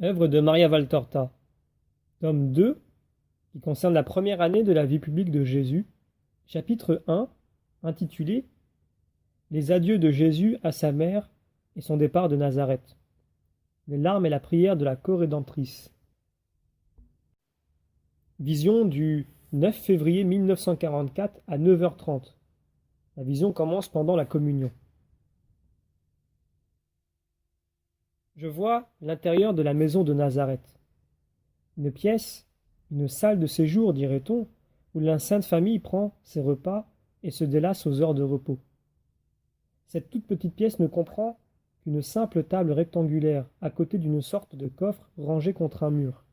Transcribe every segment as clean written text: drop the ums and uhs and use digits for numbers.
Œuvre de Maria Valtorta, tome 2, qui concerne la première année de la vie publique de Jésus, chapitre 1, intitulé Les adieux de Jésus à sa mère et son départ de Nazareth. Les larmes et la prière de la corédentrice. Vision du 9 février 1944 à 9h30. La vision commence pendant la communion. Je vois l'intérieur de la maison de Nazareth. Une pièce, une salle de séjour, dirait-on, où la Sainte Famille prend ses repas et se délasse aux heures de repos. Cette toute petite pièce ne comprend qu'une simple table rectangulaire à côté d'une sorte de coffre rangé contre un mur.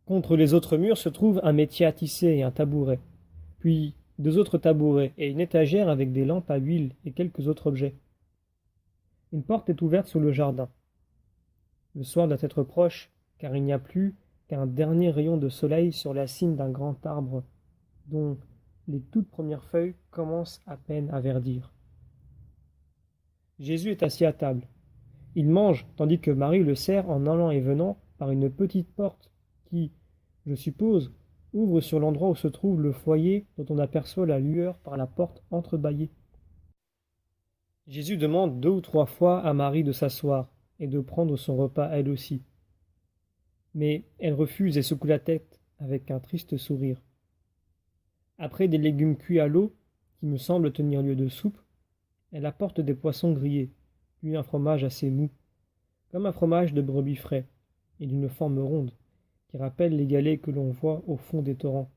Contre les autres murs se trouvent un métier à tisser et un tabouret, puis deux autres tabourets et une étagère avec des lampes à huile et quelques autres objets. Une porte est ouverte sur le jardin. Le soir doit être proche, car il n'y a plus qu'un dernier rayon de soleil sur la cime d'un grand arbre, dont les toutes premières feuilles commencent à peine à verdir. Jésus est assis à table. Il mange, tandis que Marie le sert en allant et venant par une petite porte qui, je suppose, ouvre sur l'endroit où se trouve le foyer dont on aperçoit la lueur par la porte entrebâillée. Jésus demande 2 ou 3 fois à Marie de s'asseoir et de prendre son repas elle aussi. Mais elle refuse et secoue la tête avec un triste sourire. Après des légumes cuits à l'eau, qui me semblent tenir lieu de soupe, elle apporte des poissons grillés, puis un fromage assez mou, comme un fromage de brebis frais, et d'une forme ronde, qui rappelle les galets que l'on voit au fond des torrents,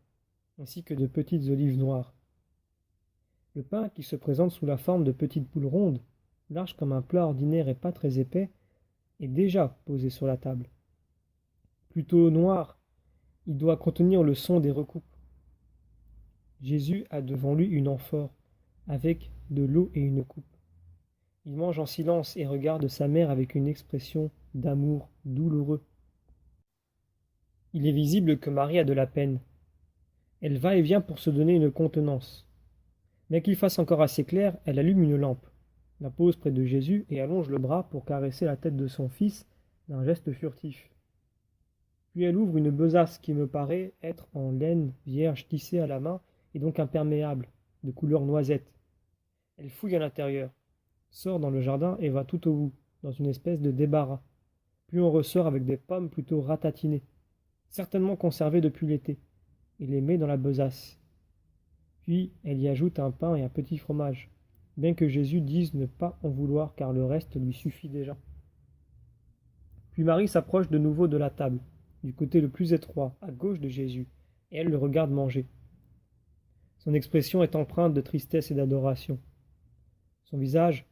ainsi que de petites olives noires. Le pain, qui se présente sous la forme de petites boules rondes, larges comme un plat ordinaire et pas très épais, est déjà posé sur la table. Plutôt noir, il doit contenir le son des recoupes. Jésus a devant lui une amphore, avec de l'eau et une coupe. Il mange en silence et regarde sa mère avec une expression d'amour douloureux. Il est visible que Marie a de la peine. Elle va et vient pour se donner une contenance. Bien qu'il fasse encore assez clair, elle allume une lampe, la pose près de Jésus et allonge le bras pour caresser la tête de son fils d'un geste furtif. Puis elle ouvre une besace qui me paraît être en laine vierge tissée à la main et donc imperméable, de couleur noisette. Elle fouille à l'intérieur, sort dans le jardin et va tout au bout, dans une espèce de débarras. Puis on ressort avec des pommes plutôt ratatinées, certainement conservées depuis l'été, et les met dans la besace. Puis elle y ajoute un pain et un petit fromage, bien que Jésus dise ne pas en vouloir car le reste lui suffit déjà. Puis Marie s'approche de nouveau de la table, du côté le plus étroit, à gauche de Jésus, et elle le regarde manger. Son expression est empreinte de tristesse et d'adoration. Son visage,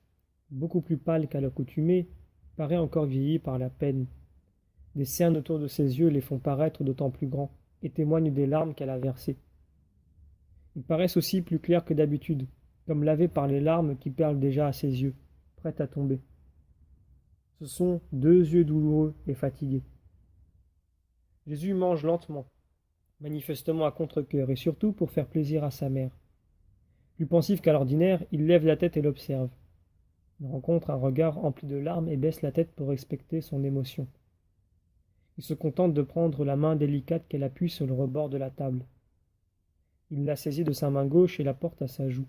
beaucoup plus pâle qu'à l'accoutumée, paraît encore vieilli par la peine. Des cernes autour de ses yeux les font paraître d'autant plus grands, et témoignent des larmes qu'elle a versées. Ils paraissent aussi plus clairs que d'habitude, comme lavés par les larmes qui perlent déjà à ses yeux, prêtes à tomber. Ce sont 2 yeux douloureux et fatigués. Jésus mange lentement, manifestement à contre-cœur, et surtout pour faire plaisir à sa mère. Plus pensif qu'à l'ordinaire, il lève la tête et l'observe. Il rencontre un regard empli de larmes et baisse la tête pour respecter son émotion. Il se contente de prendre la main délicate qu'elle appuie sur le rebord de la table. Il la saisit de sa main gauche et la porte à sa joue.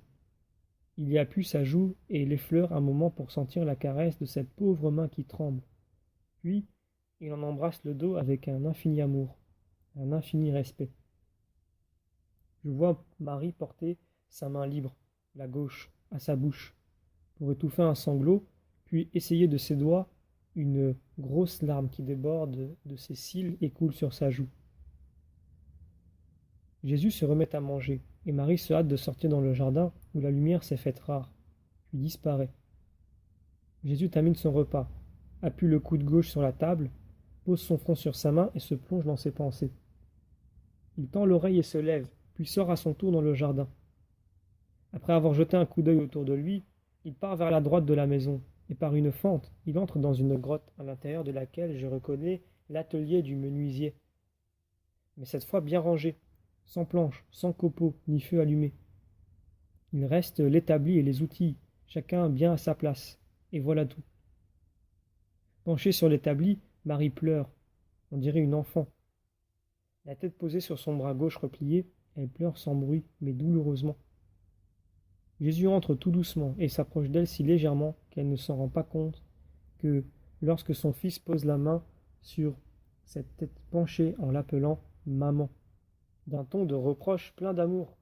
Il y appuie sa joue et l'effleure un moment pour sentir la caresse de cette pauvre main qui tremble. Puis, il en embrasse le dos avec un infini amour, un infini respect. Je vois Marie porter sa main libre, la gauche, à sa bouche, pour étouffer un sanglot, puis essayer de ses doigts une grosse larme qui déborde de ses cils et coule sur sa joue. Jésus se remet à manger, et Marie se hâte de sortir dans le jardin où la lumière s'est faite rare, puis disparaît. Jésus termine son repas, appuie le coude gauche sur la table, pose son front sur sa main et se plonge dans ses pensées. Il tend l'oreille et se lève, puis sort à son tour dans le jardin. Après avoir jeté un coup d'œil autour de lui, il part vers la droite de la maison, et par une fente, il entre dans une grotte à l'intérieur de laquelle je reconnais l'atelier du menuisier. Mais cette fois bien rangé, sans planches, sans copeaux, ni feu allumé. Il reste l'établi et les outils, chacun bien à sa place, et voilà tout. Penché sur l'établi, Marie pleure, on dirait une enfant. La tête posée sur son bras gauche replié, elle pleure sans bruit, mais douloureusement. Jésus entre tout doucement et s'approche d'elle si légèrement qu'elle ne s'en rend pas compte que lorsque son fils pose la main sur cette tête penchée en l'appelant maman, d'un ton de reproche plein d'amour.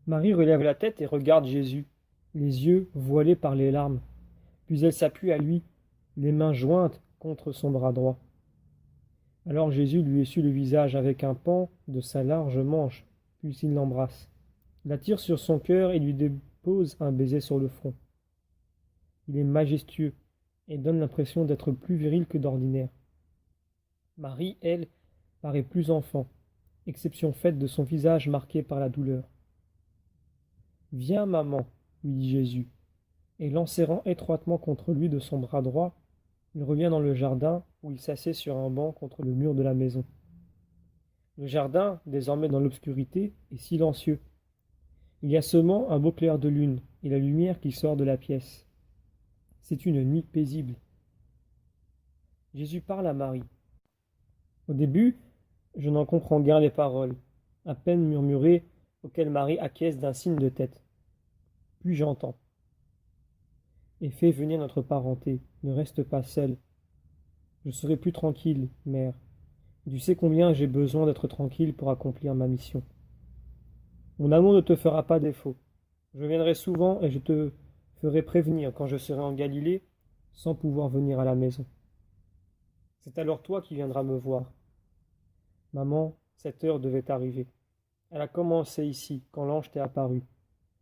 Marie relève la tête et regarde Jésus, les yeux voilés par les larmes. Puis elle s'appuie à lui, les mains jointes contre son bras droit. Alors Jésus lui essuie le visage avec un pan de sa large manche, puis il l'embrasse, la tire sur son cœur et lui dépose un baiser sur le front. Il est majestueux et donne l'impression d'être plus viril que d'ordinaire. Marie, elle, paraît plus enfant, exception faite de son visage marqué par la douleur. Viens, maman, lui dit Jésus, et l'enserrant étroitement contre lui de son bras droit, il revient dans le jardin où il s'assied sur un banc contre le mur de la maison. Le jardin, désormais dans l'obscurité, est silencieux. Il y a seulement un beau clair de lune et la lumière qui sort de la pièce. C'est une nuit paisible. Jésus parle à Marie. Au début, je n'en comprends guère les paroles, à peine murmurées, auxquelles Marie acquiesce d'un signe de tête. Puis j'entends. Et fais venir notre parenté, ne reste pas seule. Je serai plus tranquille, mère. Tu sais combien j'ai besoin d'être tranquille pour accomplir ma mission. Mon amour ne te fera pas défaut. Je viendrai souvent et je te ferai prévenir quand je serai en Galilée, sans pouvoir venir à la maison. C'est alors toi qui viendras me voir. Maman, cette heure devait arriver. Elle a commencé ici, quand l'ange t'est apparu.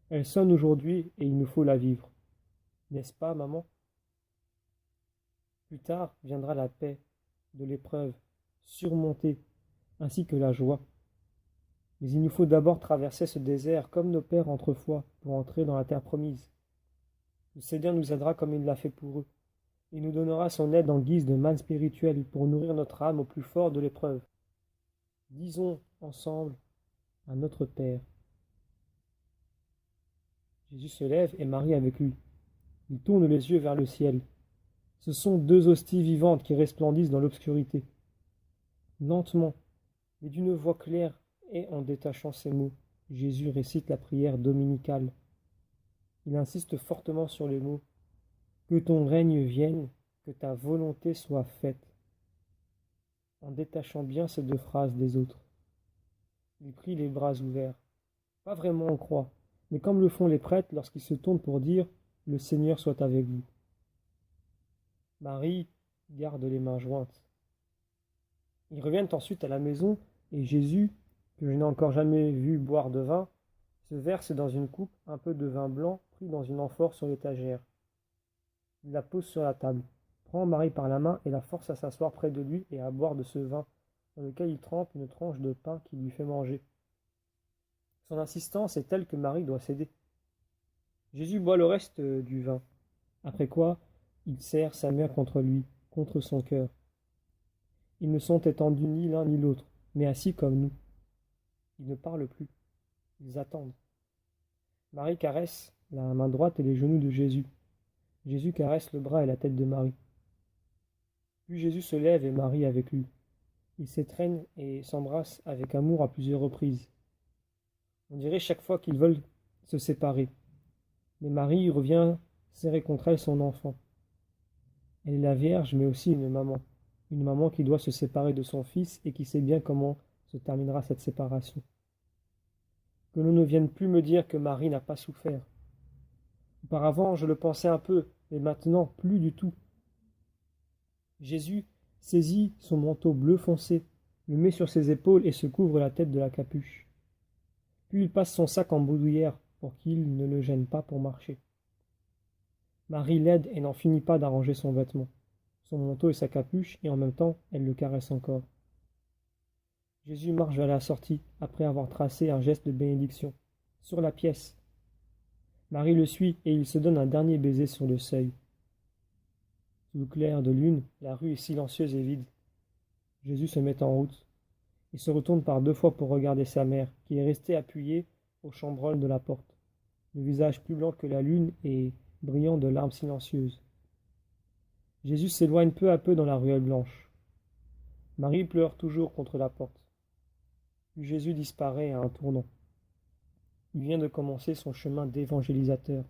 Elle sonne aujourd'hui et il nous faut la vivre. N'est-ce pas, maman? Plus tard viendra la paix, de l'épreuve, surmontée, ainsi que la joie. Mais il nous faut d'abord traverser ce désert comme nos pères autrefois pour entrer dans la terre promise. Le Seigneur nous aidera comme il l'a fait pour eux. Il nous donnera son aide en guise de manne spirituelle pour nourrir notre âme au plus fort de l'épreuve. Disons ensemble à notre Père. Jésus se lève et Marie avec lui. Il tourne les yeux vers le ciel. Ce sont deux hosties vivantes qui resplendissent dans l'obscurité. Lentement, mais d'une voix claire et en détachant ses mots, Jésus récite la prière dominicale. Il insiste fortement sur les mots « Que ton règne vienne, que ta volonté soit faite », en détachant bien ces deux phrases des autres. Il prie les bras ouverts, pas vraiment en croix, mais comme le font les prêtres lorsqu'ils se tournent pour dire « Le Seigneur soit avec vous ». Marie garde les mains jointes. Ils reviennent ensuite à la maison et Jésus, que je n'ai encore jamais vu boire de vin, se verse dans une coupe un peu de vin blanc pris dans une amphore sur l'étagère. Il la pose sur la table, prend Marie par la main et la force à s'asseoir près de lui et à boire de ce vin, dans lequel il trempe une tranche de pain qu'il lui fait manger. Son insistance est telle que Marie doit céder. Jésus boit le reste du vin, après quoi il serre sa mère contre lui, contre son cœur. Ils ne sont étendus ni l'un ni l'autre, mais assis comme nous. Ils ne parlent plus, ils attendent. Marie caresse la main droite et les genoux de Jésus. Jésus caresse le bras et la tête de Marie. Puis Jésus se lève et Marie avec lui. Ils s'étreignent et s'embrassent avec amour à plusieurs reprises. On dirait chaque fois qu'ils veulent se séparer. Mais Marie revient serrer contre elle son enfant. Elle est la Vierge, mais aussi une maman qui doit se séparer de son fils et qui sait bien comment se terminera cette séparation. Que l'on ne vienne plus me dire que Marie n'a pas souffert. Auparavant, je le pensais un peu, mais maintenant, plus du tout. Jésus saisit son manteau bleu foncé, le met sur ses épaules et se couvre la tête de la capuche. Puis il passe son sac en bandoulière pour qu'il ne le gêne pas pour marcher. Marie l'aide et n'en finit pas d'arranger son vêtement, son manteau et sa capuche, et en même temps, elle le caresse encore. Jésus marche vers la sortie, après avoir tracé un geste de bénédiction, sur la pièce. Marie le suit et il se donne un dernier baiser sur le seuil. Sous le clair de lune, la rue est silencieuse et vide. Jésus se met en route. Il se retourne par 2 fois pour regarder sa mère, qui est restée appuyée au chambranle de la porte, le visage plus blanc que la lune et brillant de larmes silencieuses. Jésus s'éloigne peu à peu dans la ruelle blanche. Marie pleure toujours contre la porte. Puis Jésus disparaît à un tournant. Il vient de commencer son chemin d'évangélisateur,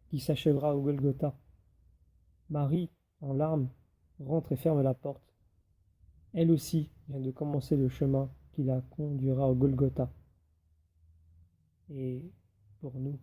qui s'achèvera au Golgotha. Marie, en larmes, rentre et ferme la porte. Elle aussi vient de commencer le chemin qui la conduira au Golgotha. Et pour nous,